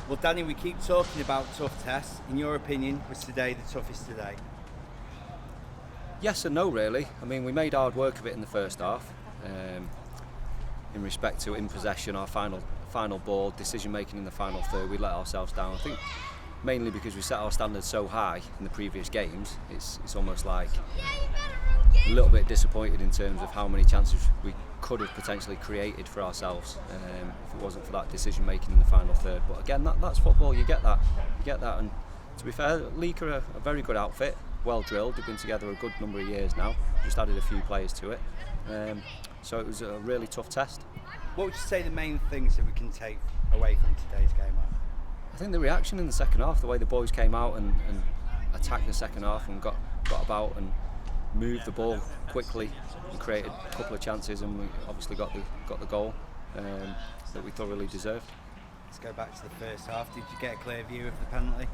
Well, Danny, we keep talking about tough tests. In your opinion, was today the toughest today? Yes and no, really. I mean, we made hard work of it in the first half. In respect to in possession, our final ball, decision making in the final third, we let ourselves down. I think mainly because we set our standards so high in the previous games. It's almost like a little bit disappointed in terms of how many chances we could have potentially created for ourselves if it wasn't for that decision making in the final third. But again, that's football. You get that. And to be fair, Leek are a very good outfit, well drilled. They've been together a good number of years now. Just added a few players to it. So it was a really tough test. What would you say the main things that we can take away from today's game are? I think the reaction in the second half, the way the boys came out and attacked the second half and got about and moved the ball quickly and created a couple of chances, and we obviously got the goal that we thoroughly deserved. Let's go back to the first half. Did you get a clear view of the penalty?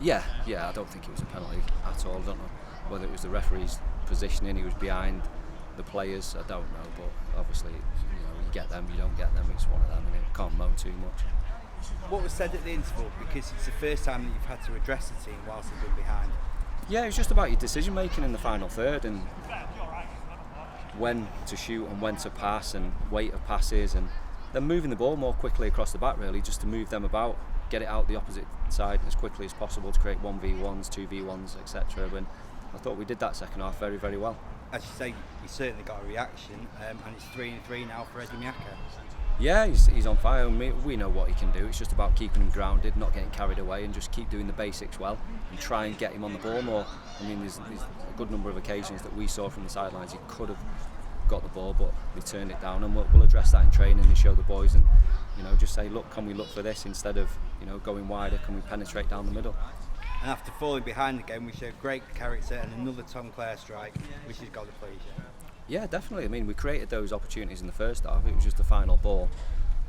Yeah, I don't think it was a penalty at all. I don't know whether it was the referee's positioning, he was behind the players, I don't know, but obviously you get them, you don't get them, it's one of them and it can't moan too much. What was said at the interval? Because it's the first time that you've had to address the team whilst they've been behind. Yeah, it's just about your decision making in the final third and when to shoot and when to pass and weight of passes and then moving the ball more quickly across the back, really, just to move them about, get it out the opposite side as quickly as possible to create 1v1s, 2v1s, etc. And I thought we did that second half very, very well. As you say, you certainly got a reaction, and it's 3-3 now for Maieco. Yeah, he's on fire. We know what he can do. It's just about keeping him grounded, not getting carried away, and just keep doing the basics well and try and get him on the ball more. I mean, there's a good number of occasions that we saw from the sidelines he could have got the ball, but we turned it down, and we'll address that in training and show the boys and just say, look, can we look for this instead of going wider? Can we penetrate down the middle? And after falling behind again, we showed great character and another Clare strike, which has got to please you. Yeah, definitely. I mean, we created those opportunities in the first half. It was just the final ball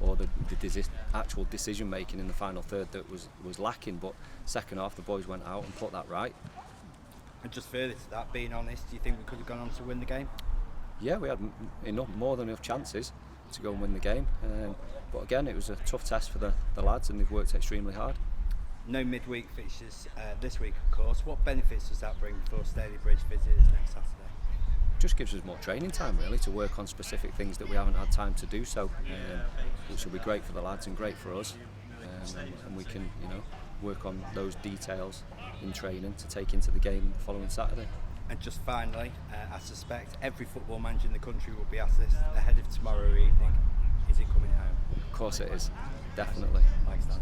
or the actual decision making in the final third that was lacking. But second half, the boys went out and put that right. And just further to that, being honest, do you think we could have gone on to win the game? Yeah, we had more than enough chances to go and win the game. But again, it was a tough test for the lads, and they've worked extremely hard. No midweek fixtures this week, of course. What benefits does that bring for Staley Bridge visitors next Saturday? Just gives us more training time, really, to work on specific things that we haven't had time to do so, which will be great for the lads and great for us. And we can, work on those details in training to take into the game the following Saturday. And just finally, I suspect every football manager in the country will be asked this ahead of tomorrow evening. Is it coming home? Of course it is, definitely. Thanks, Dan.